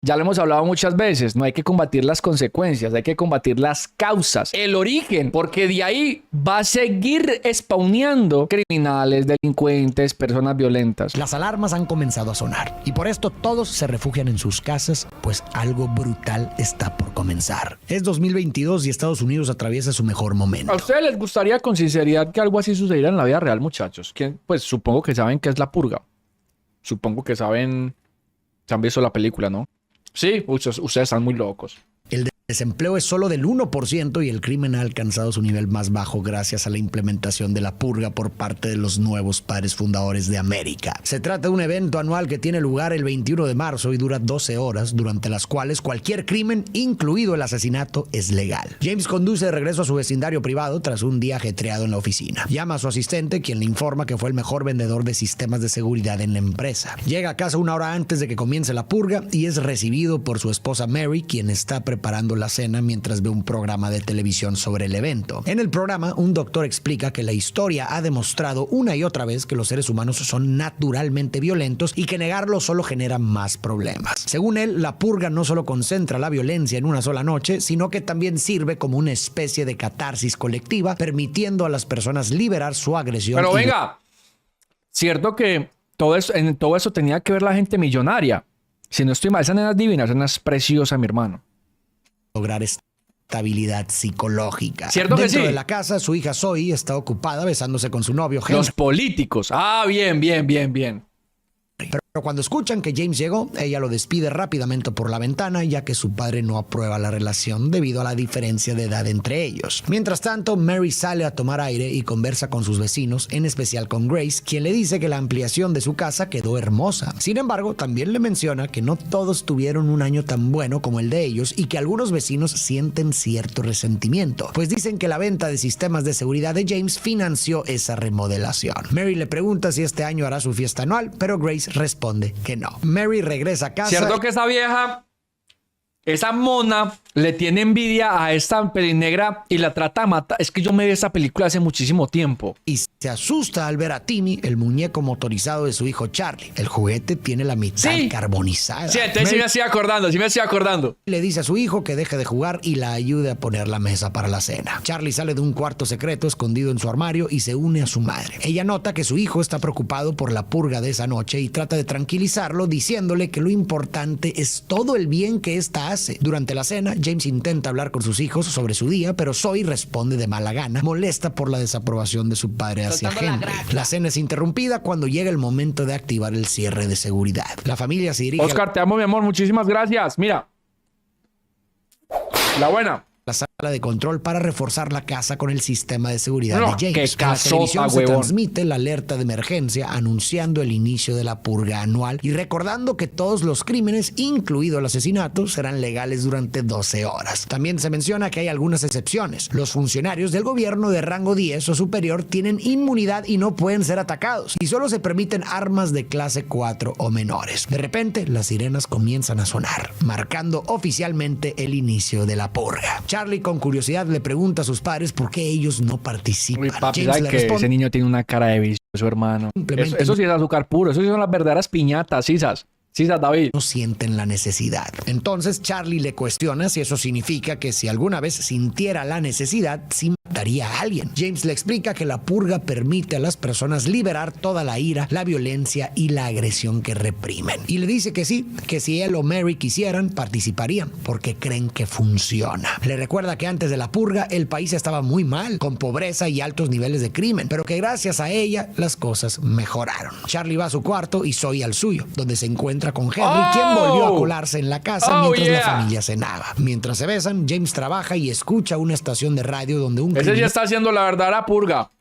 Ya lo hemos hablado muchas veces, no hay que combatir las consecuencias, hay que combatir las causas, el origen, porque de ahí va a seguir spawneando criminales, delincuentes, personas violentas. Las alarmas han comenzado a sonar y por esto todos se refugian en sus casas, pues algo brutal está por comenzar. Es 2022 y Estados Unidos atraviesa su mejor momento. ¿A ustedes les gustaría con sinceridad que algo así sucediera en la vida real, muchachos? Pues supongo que saben qué es la purga. Supongo que saben, se han visto la película, ¿no? Sí, ustedes están muy locos. El desempleo es solo del 1% y el crimen ha alcanzado su nivel más bajo gracias a la implementación de la purga por parte de los nuevos padres fundadores de América. Se trata de un evento anual que tiene lugar el 21 de marzo y dura 12 horas, durante las cuales cualquier crimen, incluido el asesinato, es legal. James conduce de regreso a su vecindario privado tras un día ajetreado en la oficina. Llama a su asistente, quien le informa que fue el mejor vendedor de sistemas de seguridad en la empresa. Llega a casa una hora antes de que comience la purga y es recibido por su esposa Mary, quien está preparando la cena mientras ve un programa de televisión sobre el evento. En el programa, un doctor explica que la historia ha demostrado una y otra vez que los seres humanos son naturalmente violentos y que negarlo solo genera más problemas. Según él, la purga no solo concentra la violencia en una sola noche, sino que también sirve como una especie de catarsis colectiva, permitiendo a las personas liberar su agresión. Pero venga, cierto que en todo eso tenía que ver la gente millonaria. Si no estoy mal, esa nena es divina, esa nena es preciosa, mi hermano. Lograr estabilidad psicológica. ¿Cierto que sí? Dentro de la casa, su hija Zoe está ocupada besándose con su novio Henry. Los políticos. Ah, bien. Pero cuando escuchan que James llegó, ella lo despide rápidamente por la ventana, ya que su padre no aprueba la relación debido a la diferencia de edad entre ellos. Mientras tanto, Mary sale a tomar aire y conversa con sus vecinos, en especial con Grace, quien le dice que la ampliación de su casa quedó hermosa. Sin embargo, también le menciona que no todos tuvieron un año tan bueno como el de ellos y que algunos vecinos sienten cierto resentimiento, pues dicen que la venta de sistemas de seguridad de James financió esa remodelación. Mary le pregunta si este año hará su fiesta anual, pero Grace responde que no. Mary regresa a casa. ¿Cierto que esa vieja, esa mona, le tiene envidia a esta pelinegra y la trata de matar? Es que yo me vi esa película hace muchísimo tiempo. Y se asusta al ver a Timmy, el muñeco motorizado de su hijo Charlie. El juguete tiene la mitad carbonizada. Sí, entonces sí me estoy acordando. Le dice a su hijo que deje de jugar y la ayude a poner la mesa para la cena. Charlie sale de un cuarto secreto escondido en su armario y se une a su madre. Ella nota que su hijo está preocupado por la purga de esa noche y trata de tranquilizarlo diciéndole que lo importante es todo el bien que ésta hace. Durante la cena, James intenta hablar con sus hijos sobre su día, pero Zoe responde de mala gana, molesta por la desaprobación de su padre hacia Henry. La cena es interrumpida cuando llega el momento de activar el cierre de seguridad. La familia se dirige Oscar, te amo, mi amor, muchísimas gracias. Mira, la buena. la sala de control para reforzar la casa con el sistema de seguridad No, de James. qué En la casota, televisión se huevón. transmite la alerta de emergencia anunciando el inicio de la purga anual y recordando que todos los crímenes, incluido el asesinato, serán legales durante 12 horas. También se menciona que hay algunas excepciones. Los funcionarios del gobierno de rango 10 o superior tienen inmunidad y no pueden ser atacados, y solo se permiten armas de clase 4 o menores. De repente, las sirenas comienzan a sonar, marcando oficialmente el inicio de la purga. Charlie, con curiosidad, le pregunta a sus padres por qué ellos no participan. Uy, papi, James ¿sabes le que responde ese niño tiene una cara de vicioso, hermano? Simplemente Eso sí es azúcar puro, eso sí son las verdaderas piñatas, sisas, David. no sienten la necesidad. Entonces Charlie le cuestiona si eso significa que si alguna vez sintiera la necesidad, sí mataría a alguien. James le explica que la purga permite a las personas liberar toda la ira, la violencia y la agresión que reprimen. Y le dice que sí, que si él o Mary quisieran, participarían, porque creen que funciona. Le recuerda que antes de la purga, el país estaba muy mal, con pobreza y altos niveles de crimen, pero que gracias a ella, las cosas mejoraron. Charlie va a su cuarto y Zoe al suyo, donde se encuentra con Henry, quien volvió a colarse en la casa mientras la familia cenaba. Mientras se besan, James trabaja y escucha una estación de radio donde un Ese ya está haciendo la verdadera purga.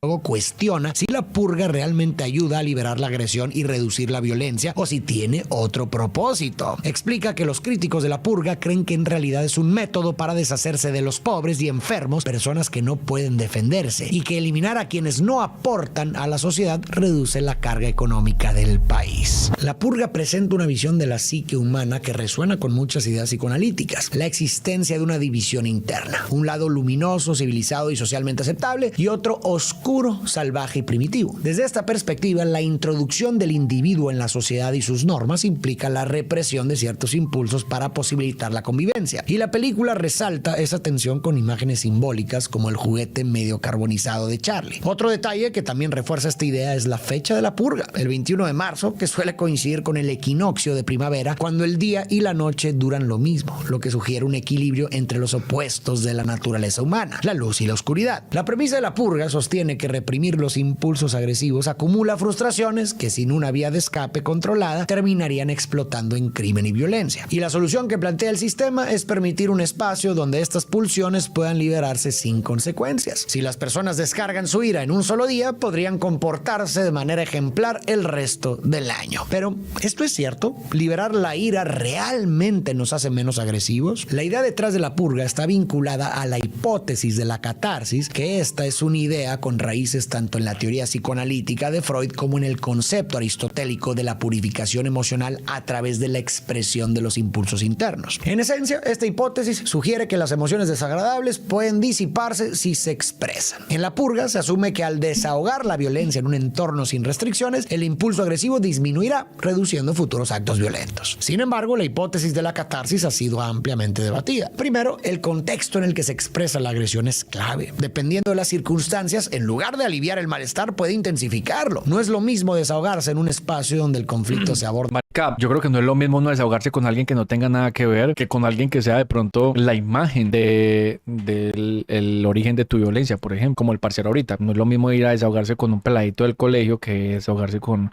Luego cuestiona si la purga realmente ayuda a liberar la agresión y reducir la violencia o si tiene otro propósito. Explica que los críticos de la purga creen que en realidad es un método para deshacerse de los pobres y enfermos, personas que no pueden defenderse, y que eliminar a quienes no aportan a la sociedad reduce la carga económica del país. La purga presenta una visión de la psique humana que resuena con muchas ideas psicoanalíticas. La existencia de una división interna, un lado luminoso, civilizado y socialmente aceptable, y otro oscuro oscuro, salvaje y primitivo. Desde esta perspectiva, la introducción del individuo en la sociedad y sus normas implica la represión de ciertos impulsos para posibilitar la convivencia. Y la película resalta esa tensión con imágenes simbólicas como el juguete medio carbonizado de Charlie. Otro detalle que también refuerza esta idea es la fecha de la purga, el 21 de marzo, que suele coincidir con el equinoccio de primavera, cuando el día y la noche duran lo mismo, lo que sugiere un equilibrio entre los opuestos de la naturaleza humana, la luz y la oscuridad. La premisa de la purga sostiene que reprimir los impulsos agresivos acumula frustraciones que sin una vía de escape controlada terminarían explotando en crimen y violencia. Y la solución que plantea el sistema es permitir un espacio donde estas pulsiones puedan liberarse sin consecuencias. Si las personas descargan su ira en un solo día, podrían comportarse de manera ejemplar el resto del año. Pero, ¿esto es cierto? ¿Liberar la ira realmente nos hace menos agresivos? La idea detrás de la purga está vinculada a la hipótesis de la catarsis, que esta es una idea con raíces tanto en la teoría psicoanalítica de Freud como en el concepto aristotélico de la purificación emocional a través de la expresión de los impulsos internos. En esencia, esta hipótesis sugiere que las emociones desagradables pueden disiparse si se expresan. En la purga se asume que al desahogar la violencia en un entorno sin restricciones, el impulso agresivo disminuirá, reduciendo futuros actos violentos. Sin embargo, la hipótesis de la catarsis ha sido ampliamente debatida. Primero, el contexto en el que se expresa la agresión es clave. Dependiendo de las circunstancias, en lugar de aliviar el malestar, puede intensificarlo. No es lo mismo desahogarse en un espacio donde el conflicto se aborda. Marica, yo creo que no es lo mismo no desahogarse con alguien que no tenga nada que ver que con alguien que sea de pronto la imagen del origen de tu violencia, por ejemplo, como el parcero ahorita. No es lo mismo ir a desahogarse con un peladito del colegio que desahogarse con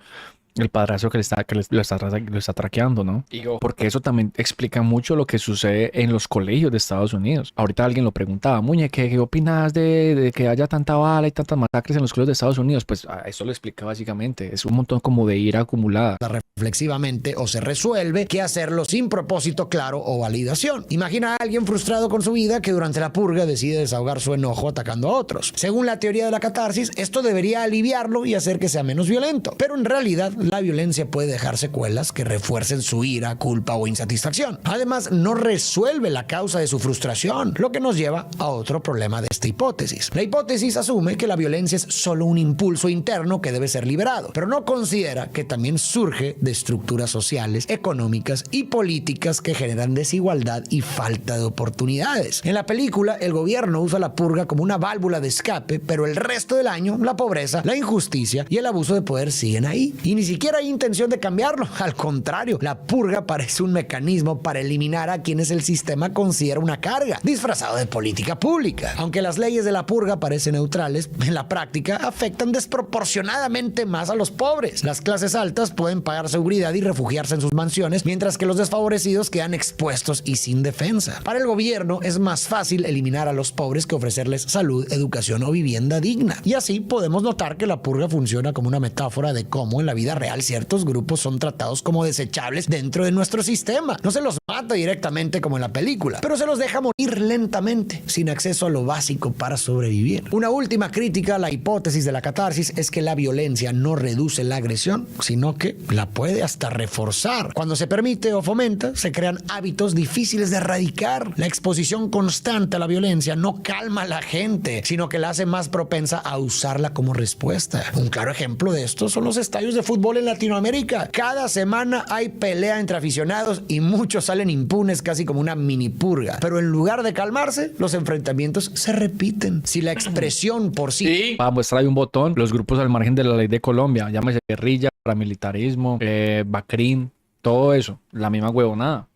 el padrazo que lo está traqueando, ¿no? Porque eso también explica mucho lo que sucede en los colegios de Estados Unidos. Ahorita alguien lo preguntaba, Muñe, ¿qué opinas de que haya tanta bala y tantas masacres en los colegios de Estados Unidos? Pues eso lo explica básicamente. Es un montón como de ira acumulada. Reflexivamente o se resuelve que hacerlo sin propósito claro o validación. Imagina a alguien frustrado con su vida que durante la purga decide desahogar su enojo atacando a otros. Según la teoría de la catarsis, esto debería aliviarlo y hacer que sea menos violento. Pero en realidad, la violencia puede dejar secuelas que refuercen su ira, culpa o insatisfacción. Además, no resuelve la causa de su frustración, lo que nos lleva a otro problema de esta hipótesis. La hipótesis asume que la violencia es solo un impulso interno que debe ser liberado, pero no considera que también surge de estructuras sociales, económicas y políticas que generan desigualdad y falta de oportunidades. En la película, el gobierno usa la purga como una válvula de escape, pero el resto del año, la pobreza, la injusticia y el abuso de poder siguen ahí. Y ni siquiera hay intención de cambiarlo. Al contrario, la purga parece un mecanismo para eliminar a quienes el sistema considera una carga, disfrazado de política pública. Aunque las leyes de la purga parecen neutrales, en la práctica afectan desproporcionadamente más a los pobres. Las clases altas pueden pagar seguridad y refugiarse en sus mansiones, mientras que los desfavorecidos quedan expuestos y sin defensa. Para el gobierno es más fácil eliminar a los pobres que ofrecerles salud, educación o vivienda digna. Y así podemos notar que la purga funciona como una metáfora de cómo en la vida real ciertos grupos son tratados como desechables dentro de nuestro sistema. No se los mata directamente como en la película, pero se los deja morir lentamente, sin acceso a lo básico para sobrevivir. Una última crítica a la hipótesis de la catarsis es que la violencia no reduce la agresión, sino que la puede hasta reforzar. Cuando se permite o fomenta, se crean hábitos difíciles de erradicar. La exposición constante a la violencia no calma a la gente, sino que la hace más propensa a usarla como respuesta. Un claro ejemplo de esto son los estadios de fútbol en Latinoamérica. Cada semana hay pelea entre aficionados y muchos salen impunes, casi como una mini purga. Pero en lugar de calmarse, los enfrentamientos se repiten. Si la expresión por sí... Para mostrar ahí un botón, los grupos al margen de la ley de Colombia, llámese guerrilla, paramilitarismo, Bacrín, todo eso, la misma huevonada.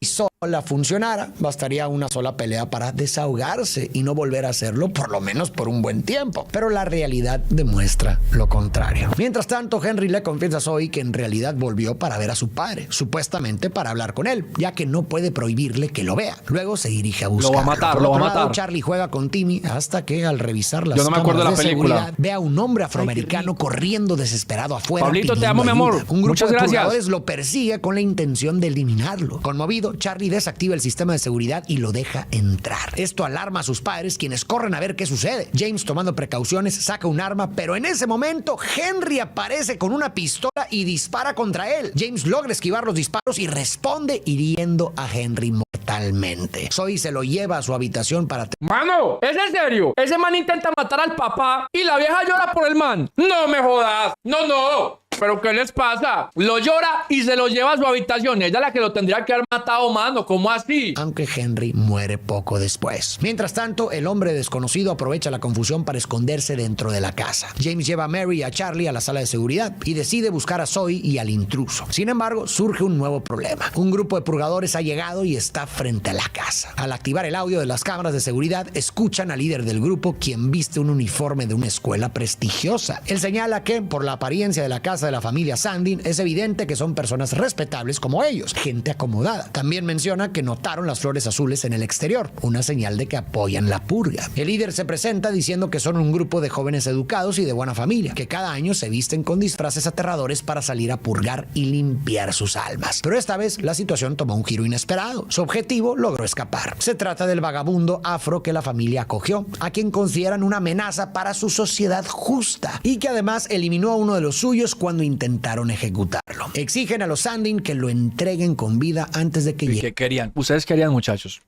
Sola funcionara, bastaría una sola pelea para desahogarse y no volver a hacerlo por lo menos por un buen tiempo. Pero la realidad demuestra lo contrario. Mientras tanto, Henry le confiesa a Zoe que en realidad volvió para ver a su padre, supuestamente para hablar con él, ya que no puede prohibirle que lo vea. Luego se dirige a buscarlo. Lo va a matar, lo va a matar. Charlie juega con Timmy hasta que al revisar las Yo no me acuerdo de la película. seguridad, ve a un hombre afroamericano corriendo desesperado afuera. Pablito, te amo, mi amor. Un grupo Muchas de gracias. purgadores lo persigue con la intención de eliminarlo. Conmovido, Charlie desactiva el sistema de seguridad y lo deja entrar. Esto alarma a sus padres, quienes corren a ver qué sucede. James, tomando precauciones, saca un arma, pero en ese momento Henry aparece con una pistola y dispara contra él. James logra esquivar los disparos y responde hiriendo a Henry mortalmente. mortalmente. Zoe se lo lleva a su habitación para... Mano, ¿es en serio? Ese man intenta matar al papá y la vieja llora por el man. No me jodas. No. ¿Pero qué les pasa? Lo llora y se lo lleva a su habitación. Ella es la que lo tendría que haber matado, mano. ¿Cómo así? Aunque Henry muere poco después. Mientras tanto, el hombre desconocido aprovecha la confusión para esconderse dentro de la casa. James lleva a Mary y a Charlie a la sala de seguridad y decide buscar a Zoe y al intruso. Sin embargo, surge un nuevo problema. Un grupo de purgadores ha llegado y está frente a la casa. Al activar el audio de las cámaras de seguridad, escuchan al líder del grupo, quien viste un uniforme de una escuela prestigiosa. Él señala que, por la apariencia de la casa de la familia Sandin, es evidente que son personas respetables como ellos, gente acomodada. También menciona que notaron las flores azules en el exterior, una señal de que apoyan la purga. El líder se presenta diciendo que son un grupo de jóvenes educados y de buena familia, que cada año se visten con disfraces aterradores para salir a purgar y limpiar sus almas. Pero esta vez la situación tomó un giro inesperado. Su objetivo logró escapar. Se trata del vagabundo afro que la familia acogió, a quien consideran una amenaza para su sociedad justa, y que además eliminó a uno de los suyos cuando intentaron ejecutarlo. Exigen a los Sandin que lo entreguen con vida antes de que llegue. ¿Qué querían? ¿Ustedes querían, muchachos?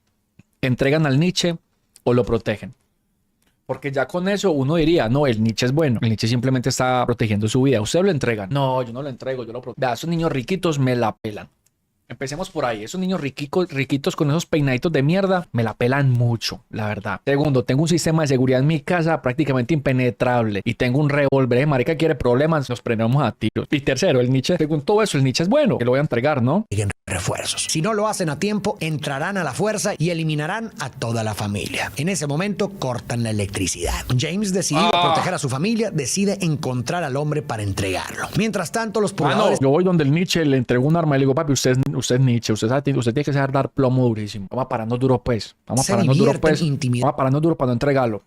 ¿Entregan al Nietzsche o lo protegen? Porque ya con eso uno diría, no, el Nietzsche es bueno. El Nietzsche simplemente está protegiendo su vida. ¿Ustedes lo entregan? No, yo no lo entrego, yo lo protejo. Vea, esos niños riquitos me la pelan. Empecemos por ahí. Esos niños riquitos con esos peinaditos de mierda me la pelan mucho, la verdad. Segundo, tengo un sistema de seguridad en mi casa prácticamente impenetrable. Y tengo un revólver. Marica quiere problemas, nos prendemos a tiros. Y tercero, el Nietzsche, según todo eso, el Nietzsche es bueno. Que lo voy a entregar, ¿no? Refuerzos. Si no lo hacen a tiempo, entrarán a la fuerza y eliminarán a toda la familia. En ese momento cortan la electricidad. James, decidido a proteger a su familia, decide encontrar al hombre para entregarlo. Mientras tanto, los purgadores... Yo voy donde el Nietzsche, le entrego un arma y le digo, papi, usted es Nietzsche, usted tiene que saber dar plomo durísimo. Vamos a pararnos duro, pues. Vamos a pararnos duro para no entregarlo.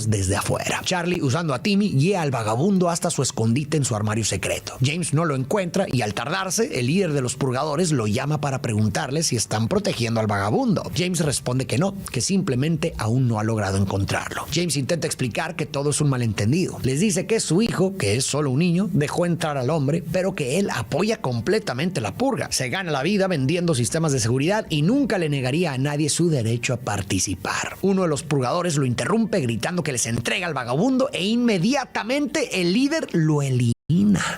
Desde afuera. Charlie, usando a Timmy, guía al vagabundo hasta su escondite en su armario secreto. James no lo encuentra y al tardarse, el líder de los purgadores lo llama para preguntarle si están protegiendo al vagabundo. James responde que no, que simplemente aún no ha logrado encontrarlo. James intenta explicar que todo es un malentendido. Les dice que su hijo, que es solo un niño, dejó entrar al hombre, pero que él apoya completamente la purga. Se gana la vida vendiendo sistemas de seguridad y nunca le negaría a nadie su derecho a participar. Uno de los purgadores lo interrumpe gritando que les entrega al vagabundo e inmediatamente el líder lo elimina.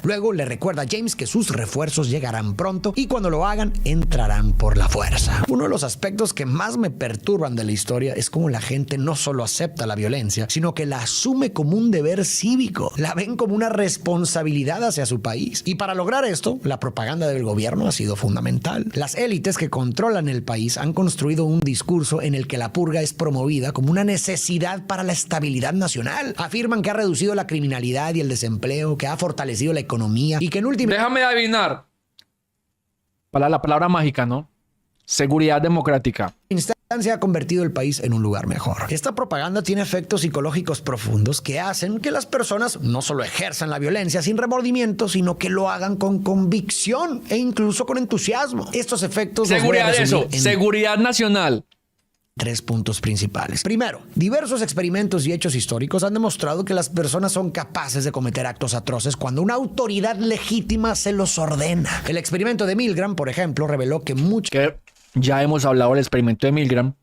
Luego le recuerda a James que sus refuerzos llegarán pronto y cuando lo hagan entrarán por la fuerza. Uno de los aspectos que más me perturban de la historia es cómo la gente no solo acepta la violencia, sino que la asume como un deber cívico. La ven como una responsabilidad hacia su país. Y para lograr esto, la propaganda del gobierno ha sido fundamental. Las élites que controlan el país han construido un discurso en el que la purga es promovida como una necesidad para la estabilidad nacional. Afirman que ha reducido la criminalidad y el desempleo, que ha fortalecido la economía y que en última... Déjame adivinar. Para la palabra mágica, ¿no? Seguridad democrática. Instancia ha convertido el país en un lugar mejor. Esta propaganda tiene efectos psicológicos profundos que hacen que las personas no solo ejerzan la violencia sin remordimiento, sino que lo hagan con convicción e incluso con entusiasmo. Estos efectos... Seguridad nacional. 3 puntos principales. Primero, diversos experimentos y hechos históricos han demostrado que las personas son capaces de cometer actos atroces cuando una autoridad legítima se los ordena. El experimento de Milgram, por ejemplo, reveló que ya hemos hablado del experimento de Milgram,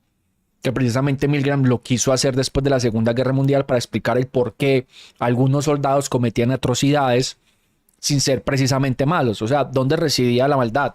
que precisamente Milgram lo quiso hacer después de la Segunda Guerra Mundial para explicar el por qué algunos soldados cometían atrocidades sin ser precisamente malos. O sea, ¿dónde residía la maldad?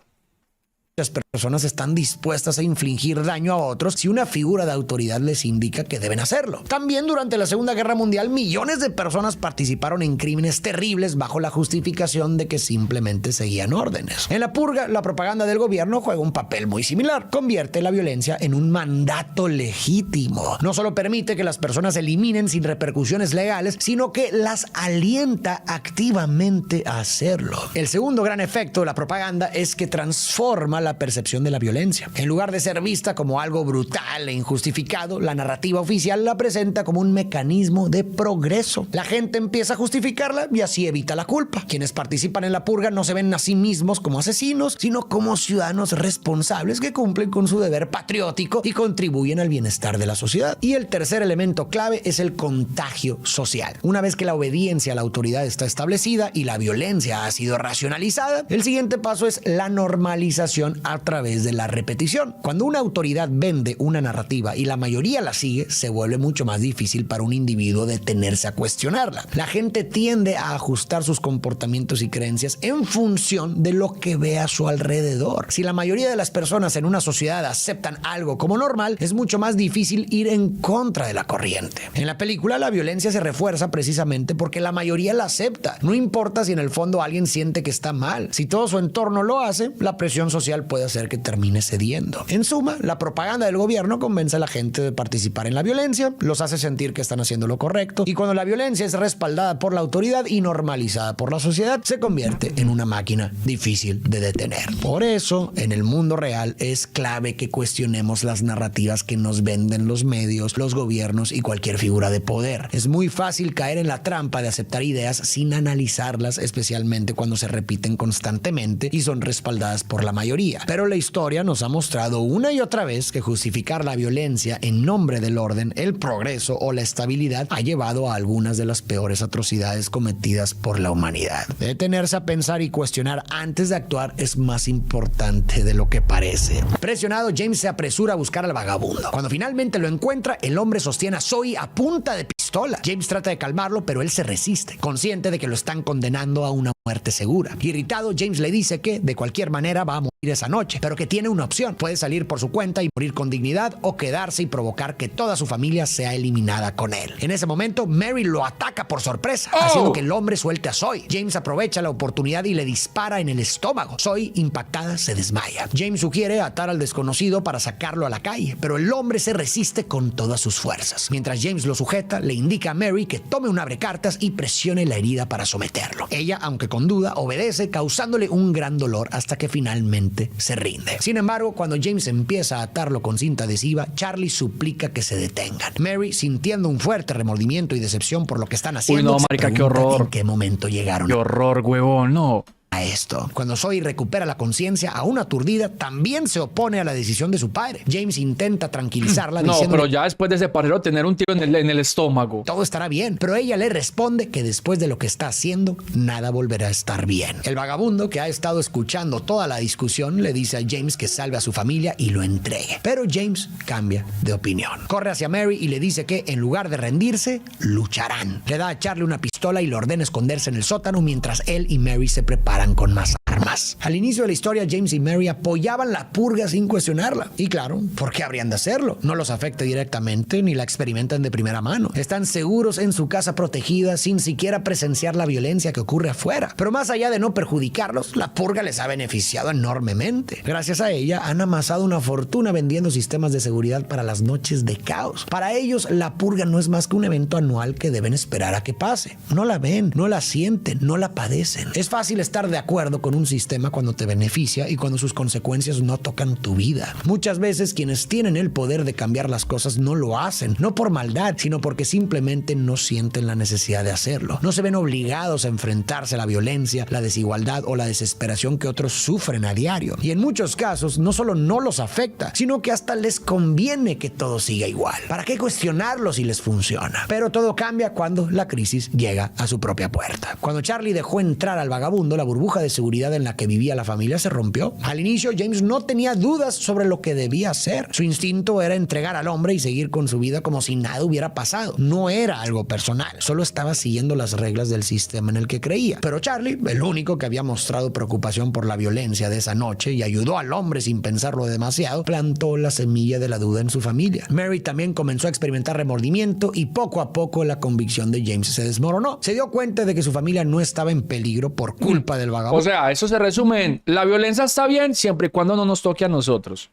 Las personas están dispuestas a infligir daño a otros si una figura de autoridad les indica que deben hacerlo. También durante la Segunda Guerra Mundial, millones de personas participaron en crímenes terribles bajo la justificación de que simplemente seguían órdenes. En la purga, la propaganda del gobierno juega un papel muy similar. Convierte la violencia en un mandato legítimo. No solo permite que las personas eliminen sin repercusiones legales, sino que las alienta activamente a hacerlo. El segundo gran efecto de la propaganda es que transforma la percepción de la violencia. En lugar de ser vista como algo brutal e injustificado, la narrativa oficial la presenta como un mecanismo de progreso. La gente empieza a justificarla y así evita la culpa. Quienes participan en la purga no se ven a sí mismos como asesinos, sino como ciudadanos responsables que cumplen con su deber patriótico y contribuyen al bienestar de la sociedad. Y el tercer elemento clave es el contagio social. Una vez que la obediencia a la autoridad está establecida y la violencia ha sido racionalizada, el siguiente paso es la normalización a través de la repetición. Cuando una autoridad vende una narrativa y la mayoría la sigue, se vuelve mucho más difícil para un individuo detenerse a cuestionarla. La gente tiende a ajustar sus comportamientos y creencias en función de lo que ve a su alrededor. Si la mayoría de las personas en una sociedad aceptan algo como normal, es mucho más difícil ir en contra de la corriente. En la película, la violencia se refuerza precisamente porque la mayoría la acepta. No importa si en el fondo alguien siente que está mal. Si todo su entorno lo hace, la presión social puede hacer que termine cediendo. En suma, la propaganda del gobierno convence a la gente de participar en la violencia, los hace sentir que están haciendo lo correcto, y cuando la violencia es respaldada por la autoridad y normalizada por la sociedad, se convierte en una máquina difícil de detener. Por eso, en el mundo real es clave que cuestionemos las narrativas que nos venden los medios, los gobiernos y cualquier figura de poder. Es muy fácil caer en la trampa de aceptar ideas sin analizarlas, especialmente cuando se repiten constantemente y son respaldadas por la mayoría. Pero la historia nos ha mostrado una y otra vez que justificar la violencia en nombre del orden, el progreso o la estabilidad ha llevado a algunas de las peores atrocidades cometidas por la humanidad. Detenerse a pensar y cuestionar antes de actuar es más importante de lo que parece. Presionado, James se apresura a buscar al vagabundo. Cuando finalmente lo encuentra, el hombre sostiene a Zoe a punta de pistola. James trata de calmarlo, pero él se resiste, consciente de que lo están condenando a una muerte segura. Irritado, James le dice que, de cualquier manera, va a morir esa noche, pero que tiene una opción. Puede salir por su cuenta y morir con dignidad, o quedarse y provocar que toda su familia sea eliminada con él. En ese momento, Mary lo ataca por sorpresa, haciendo que el hombre suelte a Zoe. James aprovecha la oportunidad y le dispara en el estómago. Zoe, impactada, se desmaya. James sugiere atar al desconocido para sacarlo a la calle, pero el hombre se resiste con todas sus fuerzas. Mientras James lo sujeta, le indica a Mary que tome un abrecartas y presione la herida para someterlo. Ella, aunque con duda, obedece, causándole un gran dolor hasta que finalmente se rinde. Sin embargo, cuando James empieza a atarlo con cinta adhesiva, Charlie suplica que se detengan. Mary, sintiendo un fuerte remordimiento y decepción por lo que están haciendo, Uy, no, marica, qué horror. ¿En qué momento llegaron Qué horror, huevón, no. a esto? Cuando Zoe recupera la conciencia, aún aturdida, también se opone a la decisión de su padre. James intenta tranquilizarla No, diciendo pero ya después de ese parcero tener un tiro en el estómago. todo estará bien, pero ella le responde que después de lo que está haciendo, nada volverá a estar bien. El vagabundo, que ha estado escuchando toda la discusión, le dice a James que salve a su familia y lo entregue. Pero James cambia de opinión. Corre hacia Mary y le dice que, en lugar de rendirse, lucharán. Le da a Charlie una pistola y le ordena esconderse en el sótano mientras él y Mary se preparan con más armas. Al inicio de la historia, James y Mary apoyaban la purga sin cuestionarla. Y claro, ¿por qué habrían de hacerlo? No los afecta directamente ni la experimentan de primera mano. Están seguros en su casa protegida sin siquiera presenciar la violencia que ocurre afuera. Pero más allá de no perjudicarlos, la purga les ha beneficiado enormemente. Gracias a ella, han amasado una fortuna vendiendo sistemas de seguridad para las noches de caos. Para ellos, la purga no es más que un evento anual que deben esperar a que pase. No la ven, no la sienten, no la padecen. Es fácil estar de acuerdo con un sistema cuando te beneficia y cuando sus consecuencias no tocan tu vida. Muchas veces quienes tienen el poder de cambiar las cosas no lo hacen, no por maldad, sino porque simplemente no sienten la necesidad de hacerlo. No se ven obligados a enfrentarse a la violencia, la desigualdad o la desesperación que otros sufren a diario. Y en muchos casos no solo no los afecta, sino que hasta les conviene que todo siga igual. ¿Para qué cuestionarlo si les funciona? Pero todo cambia cuando la crisis llega a su propia puerta. Cuando Charlie dejó entrar al vagabundo, la burbuja de seguridad en la que vivía la familia se rompió. Al inicio, James no tenía dudas sobre lo que debía hacer. Su instinto era entregar al hombre y seguir con su vida como si nada hubiera pasado. No era algo personal, solo estaba siguiendo las reglas del sistema en el que creía. Pero Charlie, el único que había mostrado preocupación por la violencia de esa noche y ayudó al hombre sin pensarlo demasiado, plantó la semilla de la duda en su familia. Mary también comenzó a experimentar remordimiento y poco a poco la convicción de James se desmoronó. Se dio cuenta de que su familia no estaba en peligro por culpa del vagabundo. O sea, eso se resume en la violencia está bien siempre y cuando no nos toque a nosotros.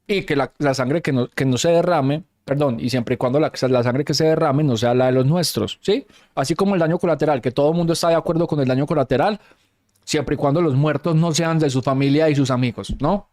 Y que la sangre que no se derrame, perdón, y siempre y cuando la sangre que se derrame no sea la de los nuestros, ¿sí? Así como el daño colateral, que todo el mundo está de acuerdo con el daño colateral, siempre y cuando los muertos no sean de su familia y sus amigos, ¿no?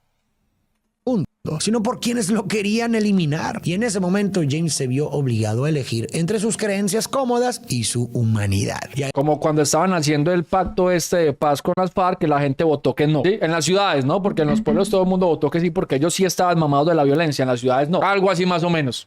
Sino por quienes lo querían eliminar. Y en ese momento James se vio obligado a elegir entre sus creencias cómodas y su humanidad. Como cuando estaban haciendo el pacto de paz con las FARC, que la gente votó que no. ¿Sí? En las ciudades, ¿no? Porque en los pueblos todo el mundo votó que sí, porque ellos sí estaban mamados de la violencia. En las ciudades no. Algo así más o menos.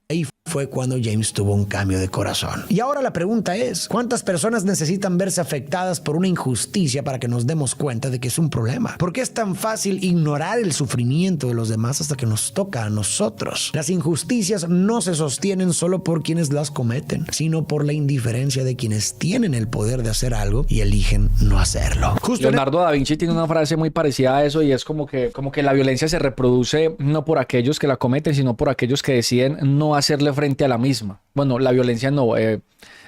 Ahí fue cuando James tuvo un cambio de corazón. Y ahora la pregunta es, ¿cuántas personas necesitan verse afectadas por una injusticia para que nos demos cuenta de que es un problema? ¿Por qué es tan fácil ignorar el sufrimiento de los demás hasta que nos toca a nosotros? Las injusticias no se sostienen solo por quienes las cometen, sino por la indiferencia de quienes tienen el poder de hacer algo y eligen no hacerlo. Leonardo da Vinci tiene una frase muy parecida a eso y es como que la violencia se reproduce no por aquellos que la cometen, sino por aquellos que deciden no hacerle frente a la misma. Bueno, la violencia no.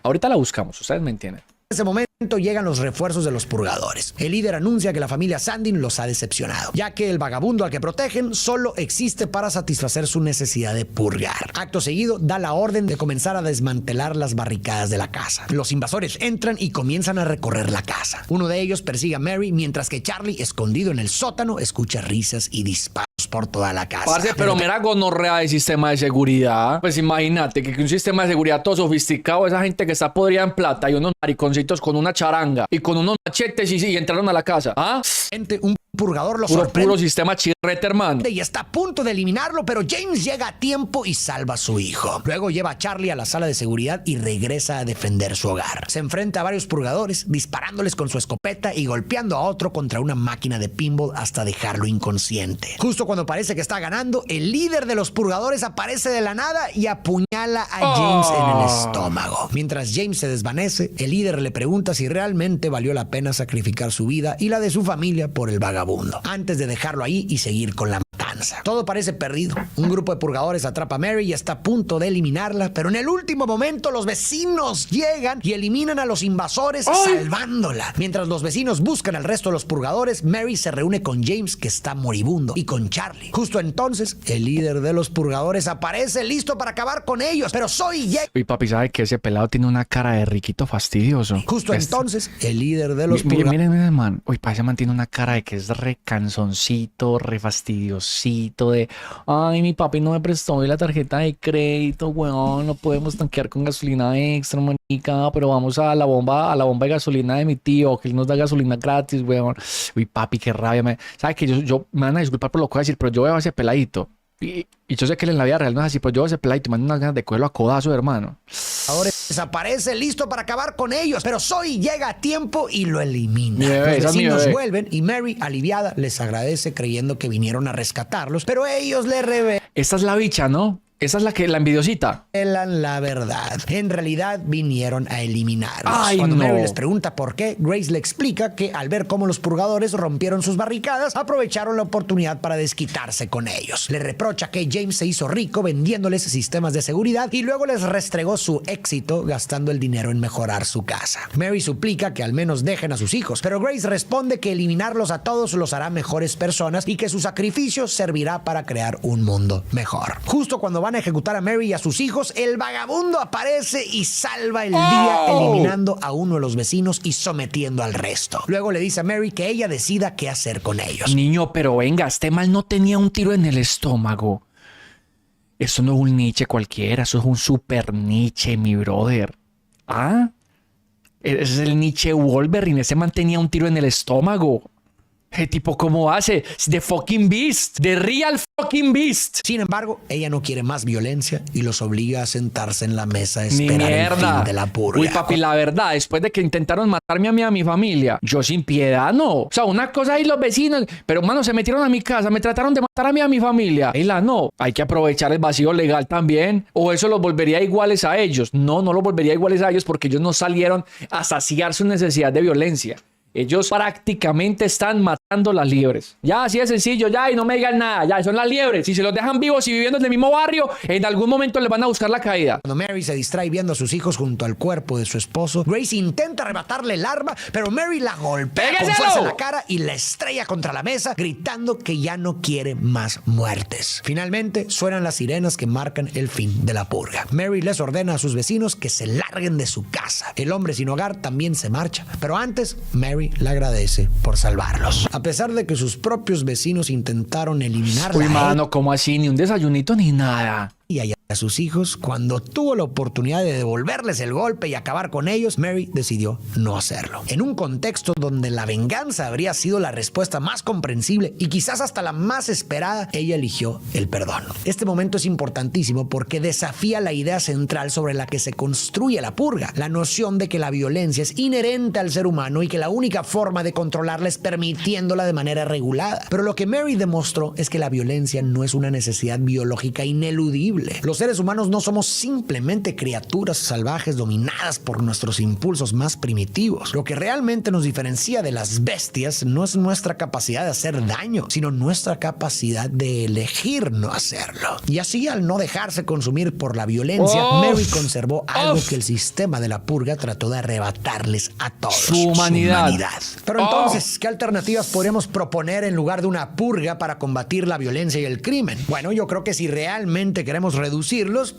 Ahorita la buscamos, ustedes me entienden. En ese momento llegan los refuerzos de los purgadores. El líder anuncia que la familia Sandin los ha decepcionado, ya que el vagabundo al que protegen solo existe para satisfacer su necesidad de purgar. Acto seguido, da la orden de comenzar a desmantelar las barricadas de la casa. Los invasores entran y comienzan a recorrer la casa. Uno de ellos persigue a Mary, mientras que Charlie, escondido en el sótano, escucha risas y disparos por toda la casa. Parce, pero mera gonorrea de sistema de seguridad. Pues imagínate que un sistema de seguridad todo sofisticado, esa gente que está podrida en plata y unos mariconcitos con una charanga y con unos machetes y entraron a la casa. ¿Ah? Un purgador lo sorprende. Puro sistema chirrete, hermano. Y está a punto de eliminarlo, pero James llega a tiempo y salva a su hijo. Luego lleva a Charlie a la sala de seguridad y regresa a defender su hogar. Se enfrenta a varios purgadores, disparándoles con su escopeta y golpeando a otro contra una máquina de pinball hasta dejarlo inconsciente. Justo cuando parece que está ganando, el líder de los purgadores aparece de la nada y apuñala a James en el estómago. Mientras James se desvanece, el líder le pregunta si realmente valió la pena sacrificar su vida y la de su familia por el vagabundo, antes de dejarlo ahí y seguir con la matanza. Todo parece perdido. Un grupo de purgadores atrapa a Mary y está a punto de eliminarla, pero en el último momento los vecinos llegan y eliminan a los invasores, salvándola. Mientras los vecinos buscan al resto de los purgadores, Mary se reúne con James, que está moribundo, y con Charlie. Justo entonces, el líder de los purgadores aparece listo para acabar con ellos, pero Uy, papi, ¿sabe que ese pelado tiene una cara de riquito fastidioso? Justo entonces, el líder de los purgadores... Miren, man. Uy, pa, ese man tiene una cara de que es re canzoncito, re fastidiosito, de... Ay, mi papi no me prestó hoy la tarjeta de crédito, weón, no podemos tanquear con gasolina extra, manica, pero vamos a la bomba de gasolina de mi tío, que él nos da gasolina gratis, weón. Uy, papi, qué rabia. ¿Sabe que yo me van a disculpar por lo que voy a decir, pero yo veo a ese peladito? Y yo sé que él en la vida real no es así, pero yo veo a ese peladito y me dan unas ganas de cogerlo a codazo, hermano. Ahora desaparece listo para acabar con ellos, pero Zoe llega a tiempo y lo elimina. Bebé, los vecinos vuelven y Mary, aliviada, les agradece creyendo que vinieron a rescatarlos, pero ellos le revelan. Esta es la bicha, ¿no? Esa es la envidiosita. La verdad. En realidad vinieron a eliminarlos. Ay, Cuando no. Mary les pregunta por qué, Grace le explica que al ver cómo los purgadores rompieron sus barricadas, aprovecharon la oportunidad para desquitarse con ellos. Le reprocha que James se hizo rico vendiéndoles sistemas de seguridad y luego les restregó su éxito gastando el dinero en mejorar su casa. Mary suplica que al menos dejen a sus hijos, pero Grace responde que eliminarlos a todos los hará mejores personas y que su sacrificio servirá para crear un mundo mejor. Justo cuando van a ejecutar a Mary y a sus hijos, el vagabundo aparece y salva el día, eliminando a uno de los vecinos y sometiendo al resto. Luego le dice a Mary que ella decida qué hacer con ellos. Niño, pero venga, este mal no tenía un tiro en el estómago. Eso no es un Nietzsche cualquiera, eso es un super Nietzsche, mi brother. ¿Ah? Ese es el Nietzsche Wolverine, ese man tenía un tiro en el estómago. ¿Qué tipo cómo hace? The fucking beast. The real fucking beast. Sin embargo, ella no quiere más violencia y los obliga a sentarse en la mesa a esperar el fin de la purga. Uy, papi, la verdad, después de que intentaron matarme a mí y a mi familia, yo sin piedad, no. O sea, una cosa ahí los vecinos, pero mano, se metieron a mi casa, me trataron de matar a mí y a mi familia. Y la no. Hay que aprovechar el vacío legal también. O eso los volvería iguales a ellos. No los volvería iguales a ellos porque ellos no salieron a saciar su necesidad de violencia. Ellos prácticamente están matando las liebres. Ya, así de sencillo, ya, y no me digan nada. Ya, son las liebres. Si se los dejan vivos y viviendo en el mismo barrio, en algún momento les van a buscar la caída. Cuando Mary se distrae viendo a sus hijos junto al cuerpo de su esposo, Grace intenta arrebatarle el arma, pero Mary la golpea con fuerza en la cara y la estrella contra la mesa, gritando que ya no quiere más muertes. Finalmente, suenan las sirenas que marcan el fin de la purga. Mary les ordena a sus vecinos que se larguen de su casa. El hombre sin hogar también se marcha, pero antes, Mary le agradece por salvarlos. A pesar de que sus propios vecinos intentaron eliminarla. Uy, mano, ¿cómo así? Ni un desayunito ni nada. Y ella a sus hijos, cuando tuvo la oportunidad de devolverles el golpe y acabar con ellos, Mary decidió no hacerlo. En un contexto donde la venganza habría sido la respuesta más comprensible y quizás hasta la más esperada, ella eligió el perdón. Este momento es importantísimo porque desafía la idea central sobre la que se construye la purga, la noción de que la violencia es inherente al ser humano y que la única forma de controlarla es permitiéndola de manera regulada. Pero lo que Mary demostró es que la violencia no es una necesidad biológica ineludible. Los seres humanos no somos simplemente criaturas salvajes dominadas por nuestros impulsos más primitivos. Lo que realmente nos diferencia de las bestias no es nuestra capacidad de hacer daño, sino nuestra capacidad de elegir no hacerlo. Y así, al no dejarse consumir por la violencia, Mary conservó algo que el sistema de la purga trató de arrebatarles a todos: su humanidad. Pero entonces, ¿qué alternativas podríamos proponer en lugar de una purga para combatir la violencia y el crimen? Bueno, yo creo que si realmente queremos reducirlos,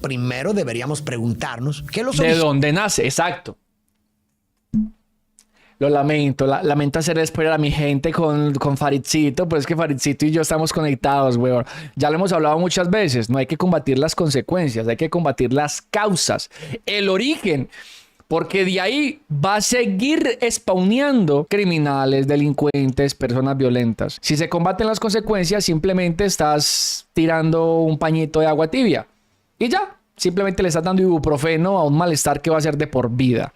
primero deberíamos preguntarnos ¿qué los ¿de dónde nace? Exacto. Lo lamento, lamento hacer spoiler a mi gente con Faridcito, pero es que Faridcito y yo estamos conectados, weón. Ya lo hemos hablado muchas veces, no hay que combatir las consecuencias, hay que combatir las causas, el origen, porque de ahí va a seguir spawneando criminales, delincuentes, personas violentas. Si se combaten las consecuencias, simplemente estás tirando un pañito de agua tibia y ya, simplemente le estás dando ibuprofeno a un malestar que va a ser de por vida.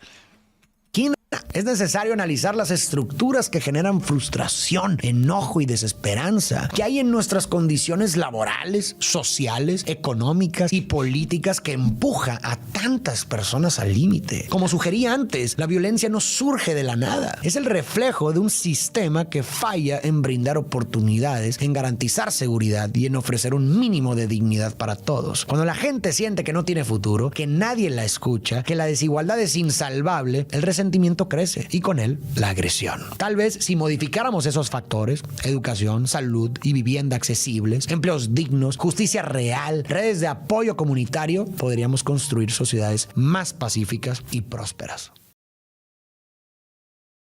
Es necesario analizar las estructuras que generan frustración, enojo y desesperanza que hay en nuestras condiciones laborales, sociales, económicas y políticas que empuja a tantas personas al límite. Como sugerí antes, la violencia no surge de la nada. Es el reflejo de un sistema que falla en brindar oportunidades, en garantizar seguridad y en ofrecer un mínimo de dignidad para todos. Cuando la gente siente que no tiene futuro, que nadie la escucha, que la desigualdad es insalvable, el resentimiento crece y con él la agresión. Tal vez si modificáramos esos factores, educación, salud y vivienda accesibles, empleos dignos, justicia real, redes de apoyo comunitario, podríamos construir sociedades más pacíficas y prósperas.